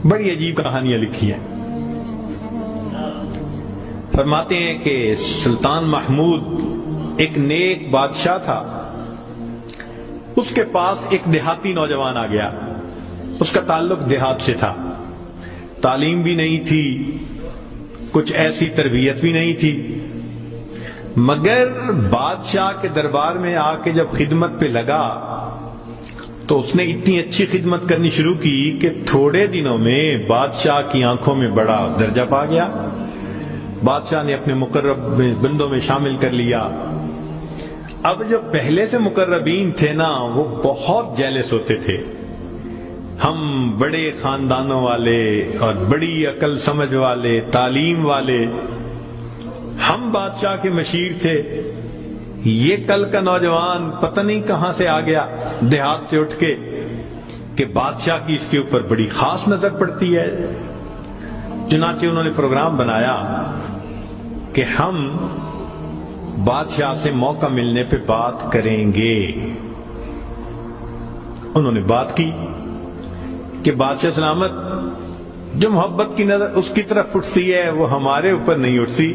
بڑی عجیب کہانیاں لکھی ہیں. فرماتے ہیں کہ سلطان محمود ایک نیک بادشاہ تھا. اس کے پاس ایک دیہاتی نوجوان آ گیا. اس کا تعلق دیہات سے تھا. تعلیم بھی نہیں تھی, کچھ ایسی تربیت بھی نہیں تھی, مگر بادشاہ کے دربار میں آ کے جب خدمت پہ لگا تو اس نے اتنی اچھی خدمت کرنی شروع کی کہ تھوڑے دنوں میں بادشاہ کی آنکھوں میں بڑا درجہ پا گیا. بادشاہ نے اپنے مقرب بندوں میں شامل کر لیا. اب جو پہلے سے مقربین تھے نا, وہ بہت جیلس ہوتے تھے. ہم بڑے خاندانوں والے اور بڑی عقل سمجھ والے, تعلیم والے, ہم بادشاہ کے مشیر تھے. یہ کل کا نوجوان پتہ نہیں کہاں سے آ گیا دیہات سے اٹھ کے کہ بادشاہ کی اس کے اوپر بڑی خاص نظر پڑتی ہے. چنانچہ انہوں نے پروگرام بنایا کہ ہم بادشاہ سے موقع ملنے پہ بات کریں گے. انہوں نے بات کی کہ بادشاہ سلامت, جو محبت کی نظر اس کی طرف اٹھتی ہے وہ ہمارے اوپر نہیں اٹھتی.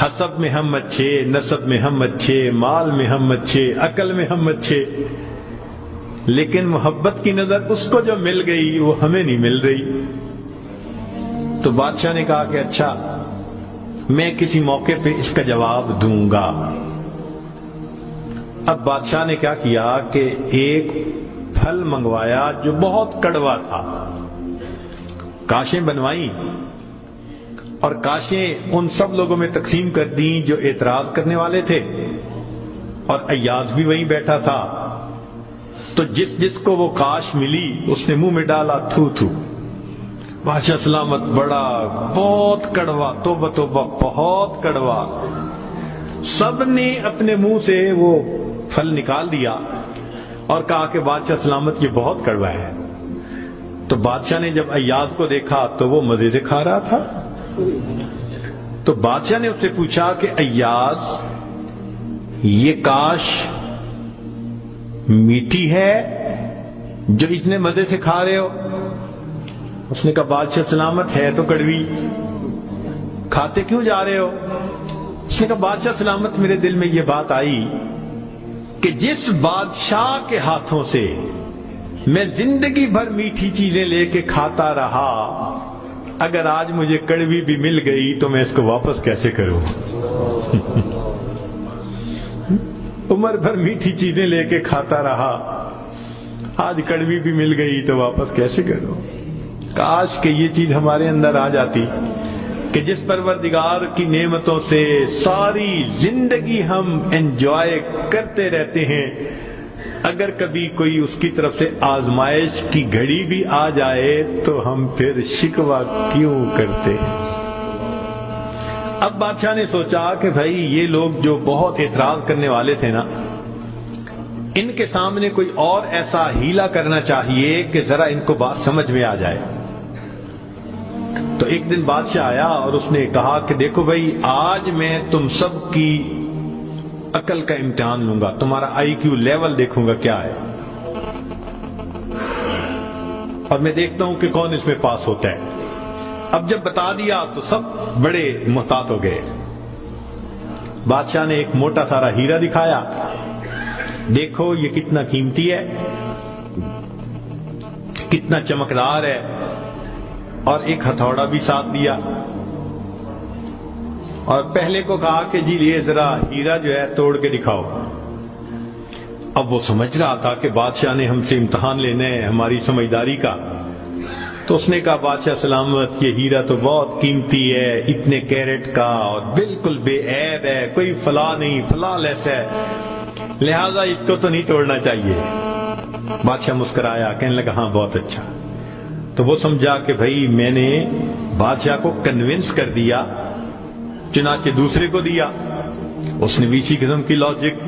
حسب میں ہم اچھے, نسب میں ہم اچھے, مال میں ہم اچھے, عقل میں ہم اچھے, لیکن محبت کی نظر اس کو جو مل گئی وہ ہمیں نہیں مل رہی. تو بادشاہ نے کہا کہ اچھا, میں کسی موقع پہ اس کا جواب دوں گا. اب بادشاہ نے کیا کیا کہ ایک پھل منگوایا جو بہت کڑوا تھا. کاشیں بنوائیں اور کاشیں ان سب لوگوں میں تقسیم کر دیں جو اعتراض کرنے والے تھے, اور ایاز بھی وہیں بیٹھا تھا. تو جس جس کو وہ کاش ملی اس نے منہ میں ڈالا, تھو تھو. بادشاہ سلامت بڑا بہت کڑوا, توبہ توبہ بہت کڑوا. سب نے اپنے منہ سے وہ پھل نکال دیا اور کہا کہ بادشاہ سلامت یہ بہت کڑوا ہے. تو بادشاہ نے جب ایاز کو دیکھا تو وہ مزے سے کھا رہا تھا. تو بادشاہ نے اس سے پوچھا کہ ایاز, یہ کاش میٹھی ہے جو اتنے مزے سے کھا رہے ہو؟ اس نے کہا بادشاہ سلامت ہے تو کڑوی, کھاتے کیوں جا رہے ہو؟ اس نے کہا بادشاہ سلامت میرے دل میں یہ بات آئی کہ جس بادشاہ کے ہاتھوں سے میں زندگی بھر میٹھی چیزیں لے کے کھاتا رہا, اگر آج مجھے کڑوی بھی مل گئی تو میں اس کو واپس کیسے کروں؟ عمر بھر میٹھی چیزیں لے کے کھاتا رہا, آج کڑوی بھی مل گئی تو واپس کیسے کروں؟ کاش کہ یہ چیز ہمارے اندر آ جاتی کہ جس پروردگار کی نعمتوں سے ساری زندگی ہم انجوائے کرتے رہتے ہیں, اگر کبھی کوئی اس کی طرف سے آزمائش کی گھڑی بھی آ جائے تو ہم پھر شکوہ کیوں کرتے ہیں؟ اب بادشاہ نے سوچا کہ بھائی یہ لوگ جو بہت اعتراض کرنے والے تھے نا, ان کے سامنے کوئی اور ایسا ہیلا کرنا چاہیے کہ ذرا ان کو بات سمجھ میں آ جائے. تو ایک دن بادشاہ آیا اور اس نے کہا کہ دیکھو بھائی, آج میں تم سب کی عقل کا امتحان لوں گا, تمہارا آئی کیو لیول دیکھوں گا کیا ہے, اور میں دیکھتا ہوں کہ کون اس میں پاس ہوتا ہے. اب جب بتا دیا تو سب بڑے محتاط ہو گئے. بادشاہ نے ایک موٹا سارا ہیرا دکھایا, دیکھو یہ کتنا قیمتی ہے, کتنا چمکدار ہے, اور ایک ہتھوڑا بھی ساتھ دیا, اور پہلے کو کہا کہ جی یہ ذرا ہیرا جو ہے توڑ کے دکھاؤ. اب وہ سمجھ رہا تھا کہ بادشاہ نے ہم سے امتحان لینا ہے ہماری سمجھداری کا. تو اس نے کہا بادشاہ سلامت یہ ہیرا تو بہت قیمتی ہے, اتنے کیرٹ کا اور بالکل بے عیب ہے, کوئی فلاں نہیں, فلاں لیس ہے, لہذا اس کو تو نہیں توڑنا چاہیے. بادشاہ مسکرایا, کہنے لگا ہاں بہت اچھا. تو وہ سمجھا کہ بھائی میں نے بادشاہ کو کنونس کر دیا, چنانچہ دوسرے کو دیا, اس نے بھی اسی قسم کی لاجک,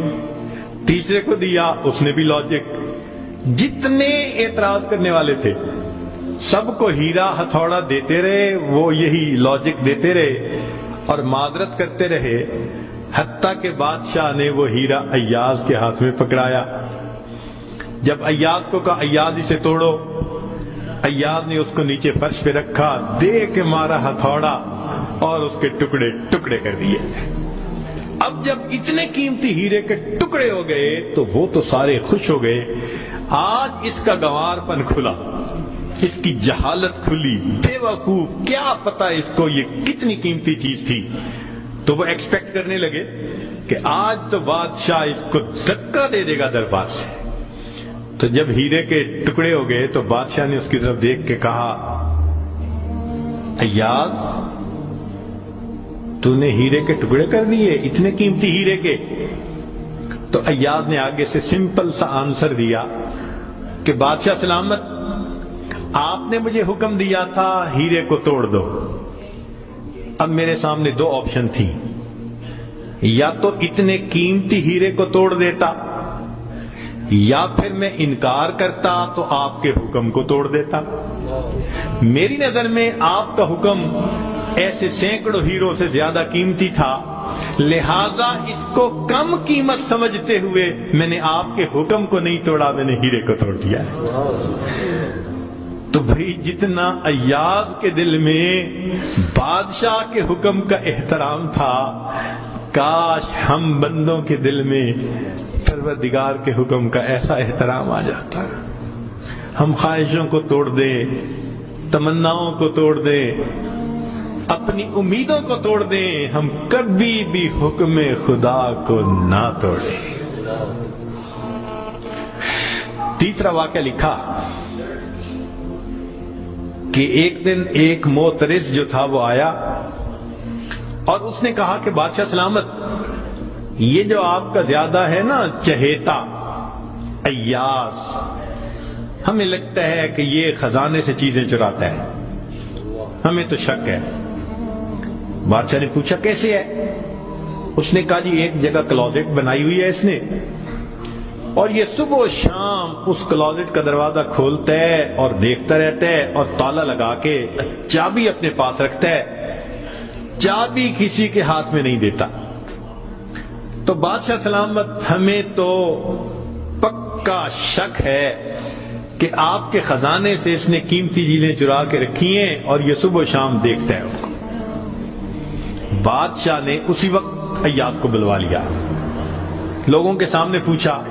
تیسرے کو دیا, اس نے بھی لاجک. جتنے اعتراض کرنے والے تھے سب کو ہیرا ہتھوڑا دیتے رہے, وہ یہی لاجک دیتے رہے اور معذرت کرتے رہے, حتیٰ کہ بادشاہ نے وہ ہیرا ایاز کے ہاتھ میں پکڑایا. جب ایاز کو کہا ایاز اسے توڑو, ایاز نے اس کو نیچے فرش پہ رکھا، دے کے مارا ہتھوڑا اور اس کے ٹکڑے ٹکڑے کر دیے۔ اب جب اتنے قیمتی ہیرے کے ٹکڑے ہو گئے تو وہ تو سارے خوش ہو گئے، آج اس کا گنوار پن کھلا، اس کی جہالت کھلی، بے وقوف، کیا پتا اس کو یہ کتنی قیمتی چیز تھی۔ تو وہ ایکسپیکٹ کرنے لگے کہ آج تو بادشاہ اس کو دھکا دے دے گا دربار سے۔ تو جب ہیرے کے ٹکڑے ہو گئے تو بادشاہ نے اس کی طرف دیکھ کے کہا، ایاز تو نے ہیرے کے ٹکڑے کر دیے، اتنے قیمتی ہیرے کے؟ تو ایاز نے آگے سے سمپل سا آنسر دیا کہ بادشاہ سلامت، آپ نے مجھے حکم دیا تھا ہیرے کو توڑ دو۔ اب میرے سامنے دو آپشن تھی، یا تو اتنے قیمتی ہیرے کو توڑ دیتا، یا پھر میں انکار کرتا تو آپ کے حکم کو توڑ دیتا۔ میری نظر میں آپ کا حکم ایسے سینکڑوں ہیروں سے زیادہ قیمتی تھا، لہذا اس کو کم قیمت سمجھتے ہوئے میں نے آپ کے حکم کو نہیں توڑا، میں نے ہیرے کو توڑ دیا۔ تو بھئی جتنا ایاز کے دل میں بادشاہ کے حکم کا احترام تھا، کاش ہم بندوں کے دل میں پروردگار کے حکم کا ایسا احترام آ جاتا۔ ہم خواہشوں کو توڑ دیں، تمناؤں کو توڑ دیں، اپنی امیدوں کو توڑ دیں، ہم کبھی بھی حکم خدا کو نہ توڑیں۔ تیسرا واقعہ لکھا کہ ایک دن ایک معترض جو تھا وہ آیا اور اس نے کہا کہ بادشاہ سلامت، یہ جو آپ کا زیادہ ہے نا چہیتا ایاز، ہمیں لگتا ہے کہ یہ خزانے سے چیزیں چراتا ہے، ہمیں تو شک ہے۔ بادشاہ نے پوچھا کیسے ہے؟ اس نے کہا جی ایک جگہ کلوزٹ بنائی ہوئی ہے اس نے، اور یہ صبح و شام اس کلوزٹ کا دروازہ کھولتا ہے اور دیکھتا رہتا ہے اور تالا لگا کے چابی اپنے پاس رکھتا ہے، چابی کسی کے ہاتھ میں نہیں دیتا۔ تو بادشاہ سلامت ہمیں تو پکا شک ہے کہ آپ کے خزانے سے اس نے قیمتی چیزیں چرا کے رکھی ہیں اور یہ صبح و شام دیکھتا ہے ان کو۔ بادشاہ نے اسی وقت ایاز کو بلوا لیا، لوگوں کے سامنے پوچھا،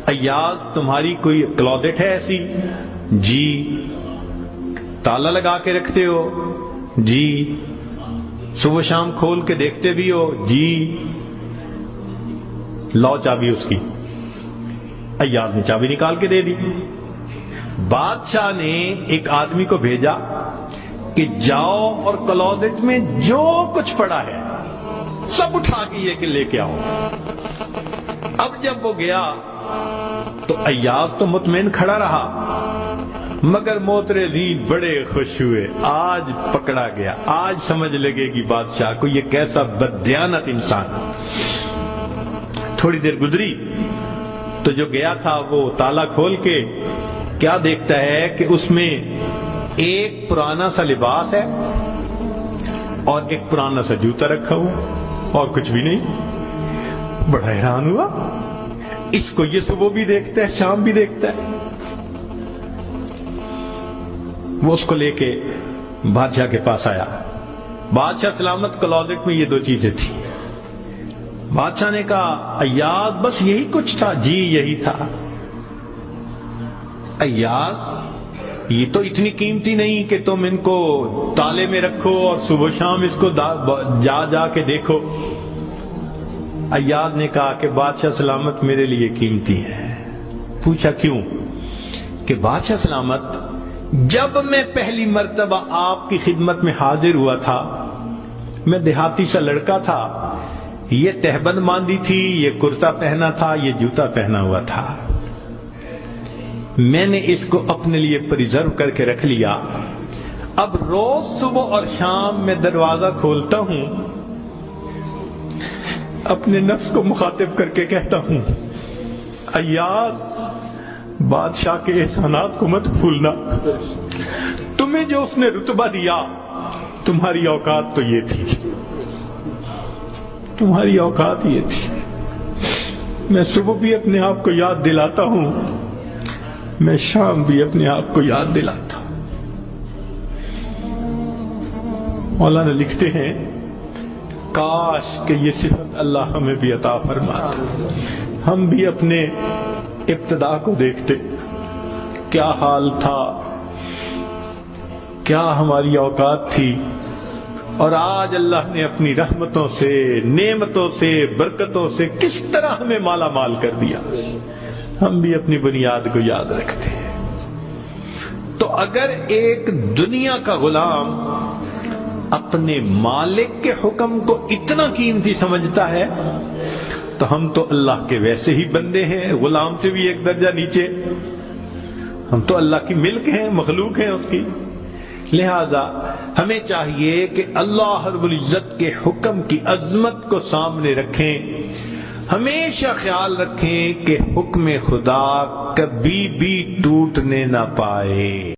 ایاز تمہاری کوئی کلوزٹ ہے ایسی؟ جی۔ تالا لگا کے رکھتے ہو؟ جی۔ صبح شام کھول کے دیکھتے بھی ہو؟ جی۔ لاؤ چابی اس کی۔ ایاز نے چابی نکال کے دے دی۔ بادشاہ نے ایک آدمی کو بھیجا کہ جاؤ اور کلوزٹ میں جو کچھ پڑا ہے سب اٹھا کے یہ کہ لے کے آؤ۔ اب جب وہ گیا تو ایاز تو مطمئن کھڑا رہا، مگر معترضین بڑے خوش ہوئے، آج پکڑا گیا، آج سمجھ لگے گی بادشاہ کو یہ کیسا بددیانت انسان۔ تھوڑی دیر گزری تو جو گیا تھا وہ تالا کھول کے کیا دیکھتا ہے کہ اس میں ایک پرانا سا لباس ہے اور ایک پرانا سا جوتا رکھا ہوا اور کچھ بھی نہیں۔ بڑا حیران ہوا، اس کو یہ صبح بھی دیکھتا ہے شام بھی دیکھتا ہے۔ وہ اس کو لے کے بادشاہ کے پاس آیا۔ بادشاہ سلامت کلوزٹ میں یہ دو چیزیں تھیں۔ بادشاہ نے کہا ایاز بس یہی کچھ تھا؟ جی یہی تھا۔ ایاز یہ تو اتنی قیمتی نہیں کہ تم ان کو تالے میں رکھو اور صبح شام اس کو جا جا کے دیکھو۔ ایاز نے کہا کہ بادشاہ سلامت میرے لیے قیمتی ہے۔ پوچھا کیوں؟ کہ بادشاہ سلامت جب میں پہلی مرتبہ آپ کی خدمت میں حاضر ہوا تھا، میں دیہاتی سا لڑکا تھا، یہ تہبند باندھی تھی، یہ کرتا پہنا تھا، یہ جوتا پہنا ہوا تھا، میں نے اس کو اپنے لیے پریزرو کر کے رکھ لیا۔ اب روز صبح اور شام میں دروازہ کھولتا ہوں، اپنے نفس کو مخاطب کر کے کہتا ہوں ایاز بادشاہ کے احسانات کو مت بھولنا، تمہیں جو اس نے رتبہ دیا تمہاری اوقات تو یہ تھی، تمہاری اوقات یہ تھی۔ میں صبح بھی اپنے آپ کو یاد دلاتا ہوں میں شام بھی اپنے آپ کو یاد دلاتا ہوں۔ مولانا لکھتے ہیں کاش کہ یہ صفت اللہ ہمیں بھی عطا فرماتا، ہم بھی اپنے ابتدا کو دیکھتے، کیا حال تھا، کیا ہماری اوقات تھی، اور آج اللہ نے اپنی رحمتوں سے، نعمتوں سے، برکتوں سے کس طرح ہمیں مالا مال کر دیا۔ ہم بھی اپنی بنیاد کو یاد رکھتے ہیں۔ تو اگر ایک دنیا کا غلام اپنے مالک کے حکم کو اتنا قیمتی سمجھتا ہے تو ہم تو اللہ کے ویسے ہی بندے ہیں، غلام سے بھی ایک درجہ نیچے، ہم تو اللہ کی ملک ہیں، مخلوق ہیں اس کی۔ لہذا ہمیں چاہیے کہ اللہ رب العزت کے حکم کی عظمت کو سامنے رکھیں، ہمیشہ خیال رکھیں کہ حکم خدا کبھی بھی ٹوٹنے نہ پائے۔